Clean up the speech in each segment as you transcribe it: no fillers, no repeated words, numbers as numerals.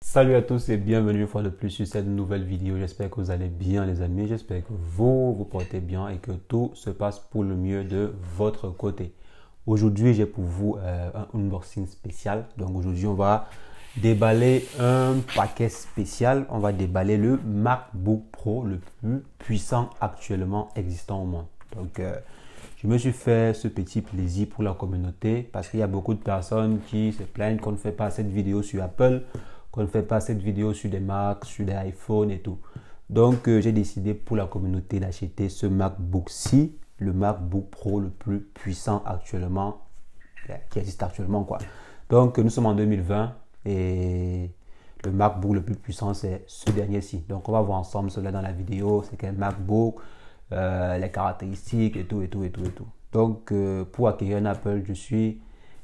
Salut à tous et bienvenue une fois de plus sur cette nouvelle vidéo. J'espère que vous allez bien les amis, j'espère que vous portez bien et que tout se passe pour le mieux de votre côté. Aujourd'hui j'ai pour vous un unboxing spécial. Donc aujourd'hui on va déballer un paquet spécial. On va déballer le MacBook Pro le plus puissant actuellement existant au monde. Donc je me suis fait ce petit plaisir pour la communauté parce qu'il y a beaucoup de personnes qui se plaignent qu'on ne fait pas cette vidéo sur Apple, qu'on ne fait pas cette vidéo sur des Macs, sur des iPhones et tout. Donc, j'ai décidé pour la communauté d'acheter ce MacBook-ci, le MacBook Pro le plus puissant actuellement, qui existe actuellement, quoi. Donc, nous sommes en 2020 et le MacBook le plus puissant, c'est ce dernier-ci. Donc, on va voir ensemble cela dans la vidéo. C'est quel MacBook, les caractéristiques et tout, et tout, et tout, et tout. Donc, pour acquérir un Apple, je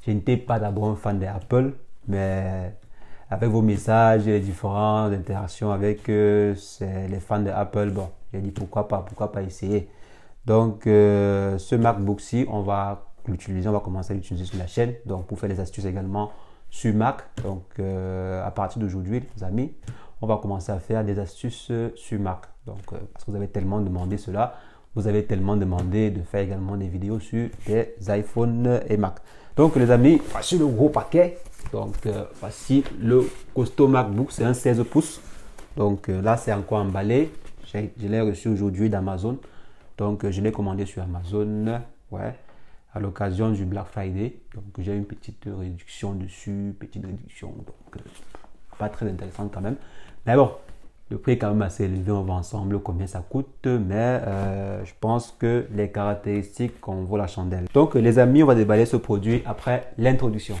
n'étais pas d'abord un fan d'Apple, mais avec vos messages et les différentes interactions avec les fans d'Apple, bon, j'ai dit pourquoi pas essayer. Donc, ce MacBook-ci, on va l'utiliser, on va commencer à l'utiliser sur la chaîne, donc pour faire des astuces également sur Mac. Donc, à partir d'aujourd'hui, les amis, on va commencer à faire des astuces sur Mac. Donc, parce que vous avez tellement demandé cela, vous avez tellement demandé de faire également des vidéos sur des iPhones et Mac. Donc, les amis, voici le gros paquet. Donc, voici le costaud MacBook, c'est un 16 pouces. Donc, là, c'est encore emballé. Je l'ai reçu aujourd'hui d'Amazon. Donc, je l'ai commandé sur Amazon, ouais, à l'occasion du Black Friday. Donc, j'ai une petite réduction dessus, petite réduction. Donc, pas très intéressante quand même. Mais bon, le prix est quand même assez élevé. On va ensemble combien ça coûte. Mais je pense que les caractéristiques en vaut la chandelle. Donc, les amis, on va déballer ce produit après l'introduction.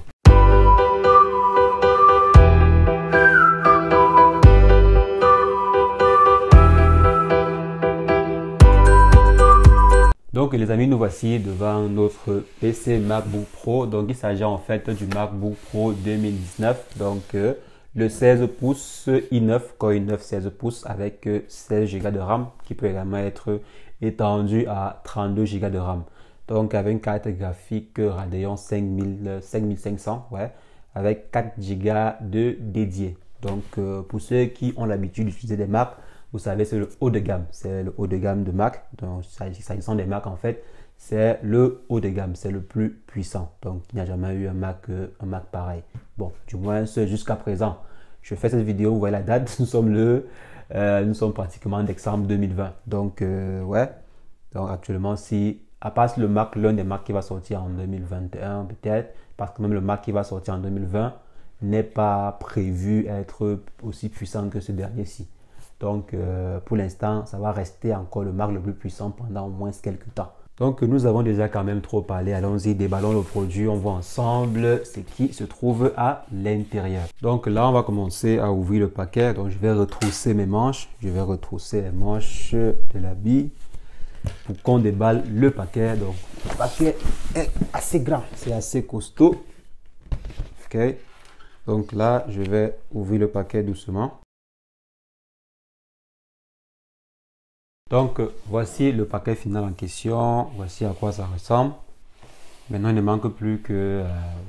Donc les amis, nous voici devant notre PC MacBook Pro. Donc il s'agit en fait du MacBook Pro 2019. Donc le 16 pouces i9, Core i9 16 pouces avec 16 Go de RAM qui peut également être étendu à 32 Go de RAM. Donc avec une carte graphique Radeon 5500, ouais, avec 4 Go de dédié. Donc pour ceux qui ont l'habitude d'utiliser des Macs, vous savez, c'est le haut de gamme. C'est le haut de gamme de Mac. Donc, s'agissant des Mac, en fait, c'est le haut de gamme. C'est le plus puissant. Donc, il n'y a jamais eu un Mac pareil. Bon, du moins, jusqu'à présent. Je fais cette vidéo, vous voyez la date. Nous sommes pratiquement en décembre 2020. Donc, ouais. Donc, actuellement, à part le Mac, l'un des Macs qui va sortir en 2021, peut-être, parce que même le Mac qui va sortir en 2020 n'est pas prévu être aussi puissant que ce dernier-ci. Donc, pour l'instant, ça va rester encore le Mac le plus puissant pendant au moins quelques temps. Donc, nous avons déjà quand même trop parlé. Allons-y, déballons le produit. On voit ensemble ce qui se trouve à l'intérieur. Donc là, on va commencer à ouvrir le paquet. Donc, je vais retrousser mes manches. Je vais retrousser les manches de l'habit pour qu'on déballe le paquet. Donc, le paquet est assez grand. C'est assez costaud. OK. Donc là, je vais ouvrir le paquet doucement. Donc, voici le paquet final en question. Voici à quoi ça ressemble. Maintenant, il ne manque plus que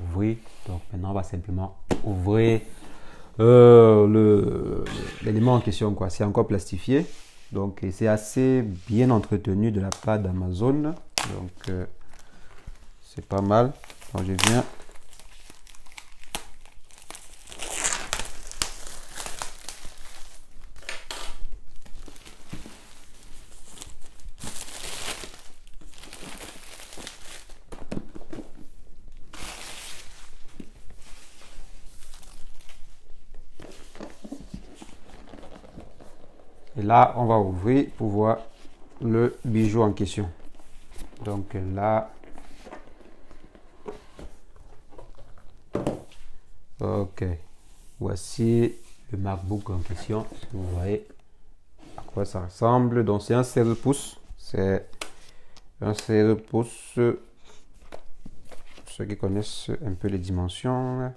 ouvrir. Donc, maintenant, on va simplement ouvrir l'élément en question. C'est encore plastifié. Donc, c'est assez bien entretenu de la part d'Amazon. Donc, c'est pas mal. Donc, je viens. Et là, on va ouvrir pour voir le bijou en question. Donc là, ok. Voici le MacBook en question. Si vous voyez à quoi ça ressemble. Donc c'est un 16 pouces. C'est un 16 pouces. Ceux qui connaissent un peu les dimensions.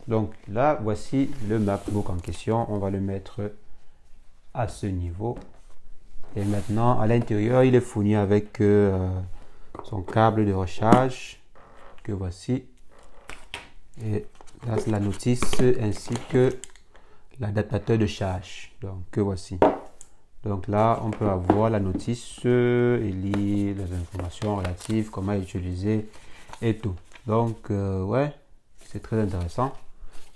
Donc là, voici le MacBook en question. On va le mettre à ce niveau. Et maintenant, à l'intérieur, il est fourni avec son câble de recharge que voici. Et là, c'est la notice ainsi que l'adaptateur de charge. Donc, que voici. Donc là, on peut avoir la notice et lire les informations relatives, comment utiliser et tout. Donc, ouais, c'est très intéressant.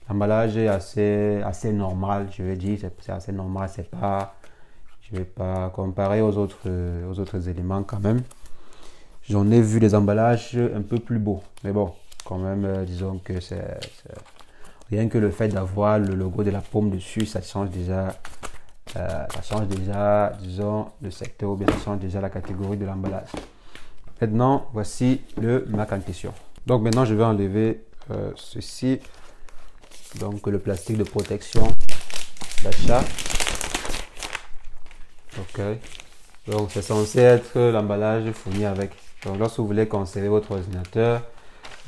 L'emballage est assez normal, je vais dire, c'est assez normal. C'est pas, je vais pas comparer aux autres éléments quand même. J'en ai vu des emballages un peu plus beaux, mais bon, quand même, disons que c'est rien que le fait d'avoir le logo de la pomme dessus, ça change déjà, disons, le secteur ou bien ça change déjà la catégorie de l'emballage. Maintenant, voici le Mac en question. Donc maintenant, je vais enlever ceci, donc le plastique de protection d'achat. Ok. Donc c'est censé être l'emballage fourni avec. Donc lorsque vous voulez conserver votre ordinateur,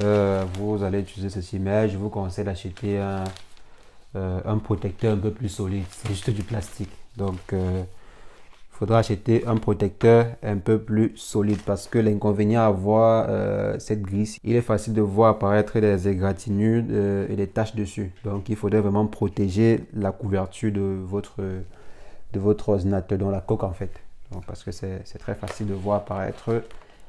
vous allez utiliser ceci, mais je vous conseille d'acheter un protecteur un peu plus solide. C'est juste du plastique. Donc il faudra acheter un protecteur un peu plus solide parce que l'inconvénient à avoir cette grisse, il est facile de voir apparaître des égratignures et des taches dessus. Donc il faudrait vraiment protéger la couverture de votre ordinateur, dans la coque en fait. Donc, parce que c'est très facile de voir apparaître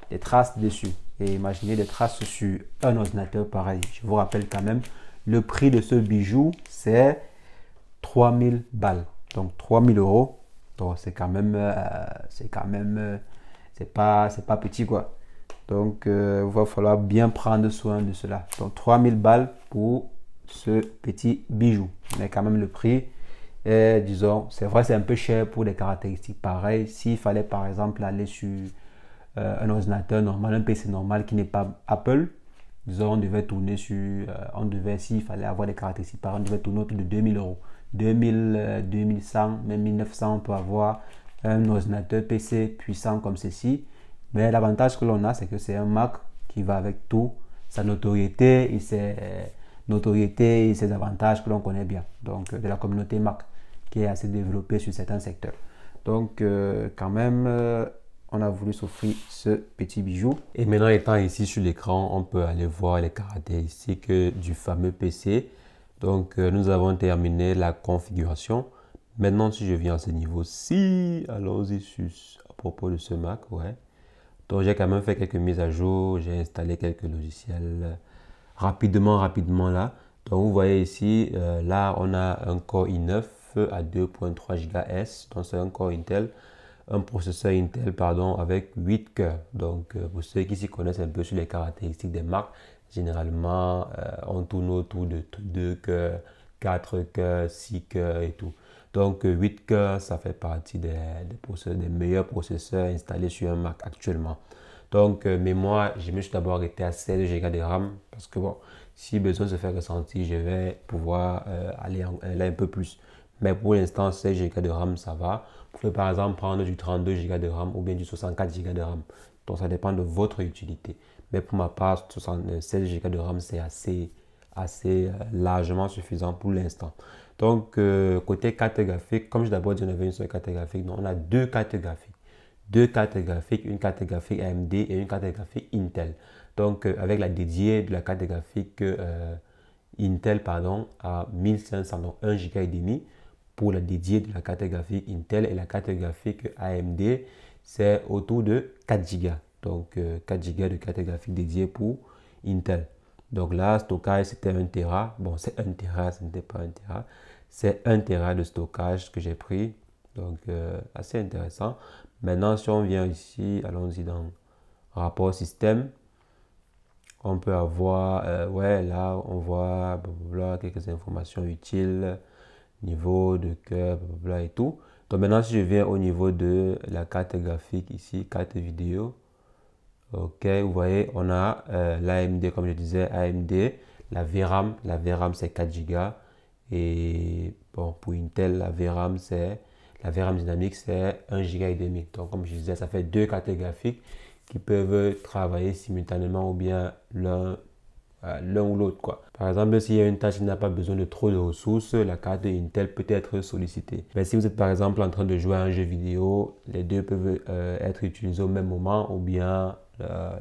des traces dessus. Et imaginez des traces sur un ordinateur pareil. Je vous rappelle quand même, le prix de ce bijou, c'est 3000 balles. Donc 3000 euros. Donc c'est pas petit quoi. Donc il va falloir bien prendre soin de cela. Donc 3000 balles pour ce petit bijou. Mais quand même le prix, disons, c'est vrai, c'est un peu cher pour des caractéristiques pareilles. S'il fallait par exemple aller sur un ordinateur normal, un PC normal qui n'est pas Apple, disons, on devait tourner sur, s'il fallait avoir des caractéristiques pareilles, on devait tourner autour de 2000 euros. 2000, 2100, même 1900, on peut avoir un ordinateur PC puissant comme ceci. Mais l'avantage que l'on a, c'est que c'est un Mac qui va avec tout, sa notoriété et ses avantages que l'on connaît bien. Donc, de la communauté Mac, qui est assez développée sur certains secteurs. Donc, quand même, on a voulu s'offrir ce petit bijou. Et maintenant, étant ici sur l'écran, on peut aller voir les caractéristiques du fameux PC. Donc, nous avons terminé la configuration. Maintenant, si je viens à ce niveau-ci, allons-y à propos de ce Mac, ouais. Donc, j'ai quand même fait quelques mises à jour. J'ai installé quelques logiciels rapidement là. Donc, vous voyez ici, là, on a un Core i9 à 2.3 GHz. Donc, c'est un Core Intel. Un processeur Intel, pardon, avec 8 cœurs. Donc, pour ceux qui s'y connaissent un peu sur les caractéristiques des marques, généralement, on tourne autour de 2 cœurs, 4 cœurs, 6 cœurs et tout. Donc, 8 cœurs, ça fait partie des meilleurs processeurs installés sur un Mac actuellement. Donc, mémoire, je me suis d'abord arrêté à 16 Go de RAM parce que, bon, si besoin se fait ressentir, je vais pouvoir aller un peu plus. Mais pour l'instant, 16 Go de RAM, ça va. Vous pouvez par exemple prendre du 32 Go de RAM ou bien du 64 Go de RAM. Donc, ça dépend de votre utilité. Mais pour ma part, 16 Go de RAM, c'est assez largement suffisant pour l'instant. Donc, côté carte graphique, comme j'ai d'abord dit, on avait une seule carte graphique. Donc, on a deux cartes graphiques. Deux cartes graphiques, une carte graphique AMD et une carte graphique Intel. Donc, avec la dédiée de la carte graphique Intel, pardon, à 1500, donc 1 Go et demi. Pour la dédiée de la carte graphique Intel et la carte graphique AMD, c'est autour de 4 Go. Donc, 4 Go de carte graphique dédiée pour Intel. Donc là, stockage, c'était 1 Tera. Bon, c'est 1 Tera, ce n'était pas 1 Tera. C'est 1 Tera de stockage que j'ai pris. Donc, assez intéressant. Maintenant, si on vient ici, allons-y dans rapport système. On peut avoir, ouais, là, on voit blablabla, quelques informations utiles, niveau de cœur, blablabla et tout. Donc maintenant, si je viens au niveau de la carte graphique ici, carte vidéo, ok, vous voyez, on a l'AMD, comme je disais, AMD, la VRAM c'est 4 Go. Et bon, pour Intel, la VRAM dynamique, c'est 1 Go et demi. Donc, comme je disais, ça fait deux cartes graphiques qui peuvent travailler simultanément ou bien l'un ou l'autre, quoi. Par exemple, s'il y a une tâche qui n'a pas besoin de trop de ressources, la carte Intel peut être sollicitée. Mais si vous êtes par exemple en train de jouer à un jeu vidéo, les deux peuvent être utilisés au même moment ou bien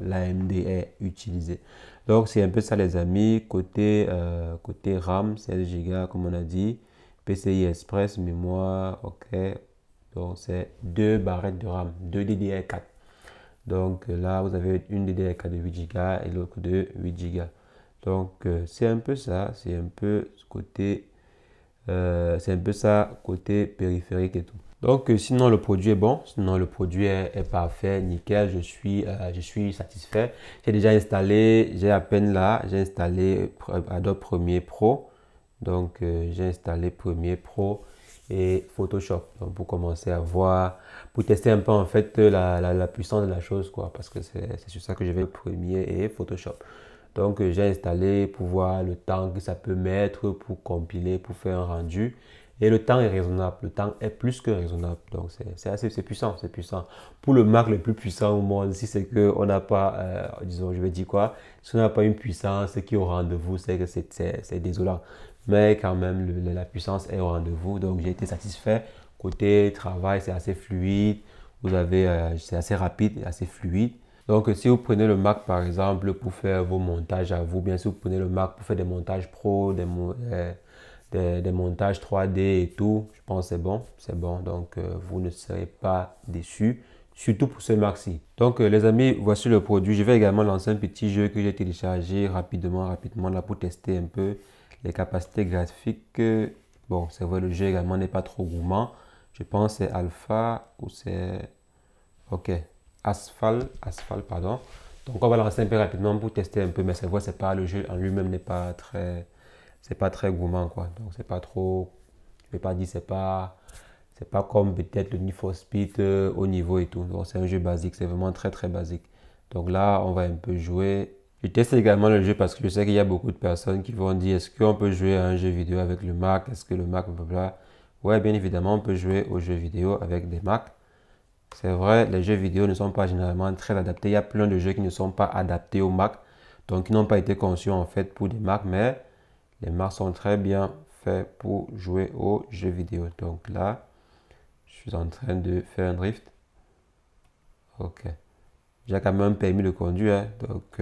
l'AMD est utilisé. Donc c'est un peu ça les amis. Côté RAM, 16 Go comme on a dit. PCI Express, mémoire, ok. Donc c'est 2 barrettes de RAM, 2 DDR4. Donc là, vous avez une DDR4 de 8 Go et l'autre de 8 Go. Donc c'est un peu ça, c'est un peu ça côté périphérique et tout. Donc sinon le produit est bon, sinon le produit est parfait, nickel, je suis satisfait. J'ai déjà installé, j'ai à peine là, j'ai installé Adobe Premiere Pro. Donc j'ai installé Premiere Pro et Photoshop. Donc, pour commencer à voir, pour tester un peu en fait la puissance de la chose quoi, parce que c'est sur ça que je vais Premiere et Photoshop. Donc j'ai installé pour voir le temps que ça peut mettre pour compiler, pour faire un rendu. Et le temps est raisonnable, le temps est plus que raisonnable. Donc c'est puissant, c'est puissant. Pour le Mac le plus puissant au monde, si c'est qu'on n'a pas, disons, je vais dire quoi, si on n'a pas une puissance qui est au rendez-vous, c'est que c'est désolant. Mais quand même, la puissance est au rendez-vous. Donc j'ai été satisfait. Côté travail, c'est assez fluide. C'est assez rapide, assez fluide. Donc, si vous prenez le Mac par exemple pour faire vos montages à vous, bien sûr, vous prenez le Mac pour faire des montages pro, des montages 3D et tout, je pense que c'est bon, c'est bon. Donc, vous ne serez pas déçus, surtout pour ce Mac-ci. Donc, les amis, voici le produit. Je vais également lancer un petit jeu que j'ai téléchargé rapidement là pour tester un peu les capacités graphiques. Bon, c'est vrai, le jeu également n'est pas trop gourmand. Je pense que c'est Alpha ou c'est... Ok. Asphalt, pardon. Donc on va lancer un peu rapidement pour tester un peu, mais c'est vrai, c'est pas le jeu en lui-même n'est pas très, c'est pas très gourmand quoi. Donc c'est pas trop, je vais pas dire c'est pas comme peut-être le Need for Speed au niveau et tout. Donc c'est un jeu basique, c'est vraiment très très basique. Donc là on va un peu jouer. Je teste également le jeu parce que je sais qu'il y a beaucoup de personnes qui vont dire est-ce qu'on peut jouer à un jeu vidéo avec le Mac? Est-ce que le Mac blablabla? Ouais, bien évidemment, on peut jouer aux jeux vidéo avec des Macs. C'est vrai, les jeux vidéo ne sont pas généralement très adaptés. Il y a plein de jeux qui ne sont pas adaptés au Mac, donc qui n'ont pas été conçus en fait pour des Macs, mais les Macs sont très bien faits pour jouer aux jeux vidéo. Donc là, je suis en train de faire un drift. Ok. J'ai quand même permis de conduire, hein, donc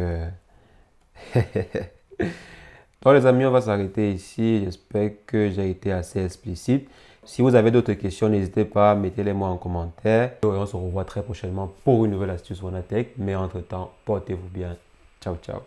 les amis, on va s'arrêter ici. J'espère que j'ai été assez explicite. Si vous avez d'autres questions, n'hésitez pas, mettez-les moi en commentaire. Et on se revoit très prochainement pour une nouvelle astuce Wanatech. Mais entre-temps, portez-vous bien. Ciao, ciao.